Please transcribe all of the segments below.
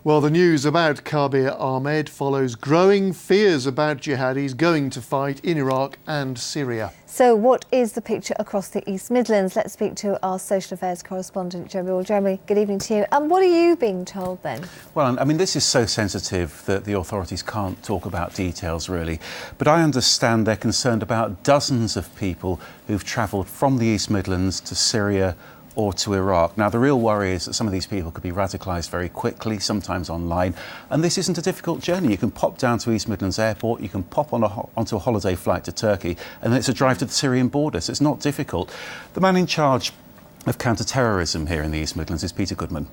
Well, the news about Kabir Ahmed follows growing fears about jihadis going to fight in Iraq and Syria. So what is the picture across the East Midlands? Let's speak to our social affairs correspondent, Jeremy. Well, Jeremy, good evening to you. And what are you being told then? Well, I mean, this is so sensitive that the authorities can't talk about details really. But I understand they're concerned about dozens of people who've travelled from the East Midlands to Syria or to Iraq. Now, the real worry is that some of these people could be radicalised very quickly, sometimes online, and this isn't a difficult journey. You can pop down to East Midlands Airport, you can pop on onto a holiday flight to Turkey, and then it's a drive to the Syrian border, so it's not difficult. The man in charge of counter-terrorism here in the East Midlands is Peter Goodman.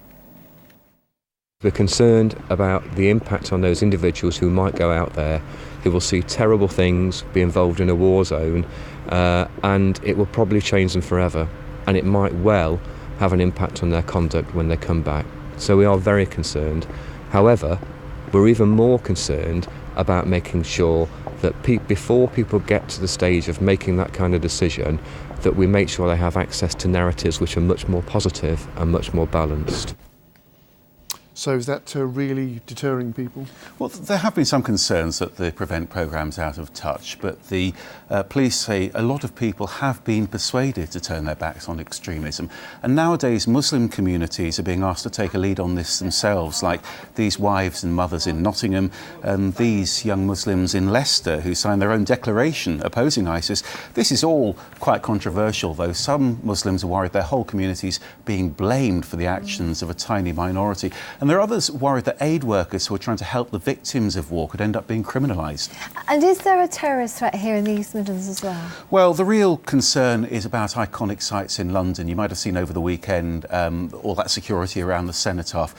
We're concerned about the impact on those individuals who might go out there, who will see terrible things, be involved in a war zone, and it will probably change them forever. And it might well have an impact on their conduct when they come back. So we are very concerned. However, we're even more concerned about making sure that before people get to the stage of making that kind of decision, that we make sure they have access to narratives which are much more positive and much more balanced. So is that really deterring people? Well, there have been some concerns that the Prevent programme's out of touch, but the police say a lot of people have been persuaded to turn their backs on extremism. And nowadays, Muslim communities are being asked to take a lead on this themselves, like these wives and mothers in Nottingham and these young Muslims in Leicester who signed their own declaration opposing ISIS. This is all quite controversial, though. Some Muslims are worried their whole community's being blamed for the actions of a tiny minority. And there are others worried that aid workers who are trying to help the victims of war could end up being criminalised. And is there a terrorist threat here in the East Midlands as well? Well, the real concern is about iconic sites in London. You might have seen over the weekend all that security around the Cenotaph.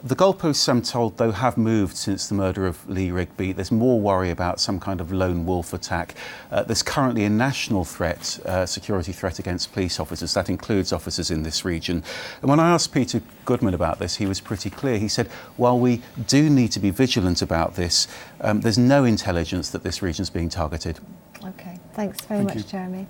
The goalposts, I'm told, though, have moved since the murder of Lee Rigby. There's more worry about some kind of lone wolf attack. There's currently a national threat, security threat against police officers. That includes officers in this region. And when I asked Peter Goodman about this, he was pretty clear. He said, while we do need to be vigilant about this, there's no intelligence that this region's being targeted. OK, thanks very much, Jeremy.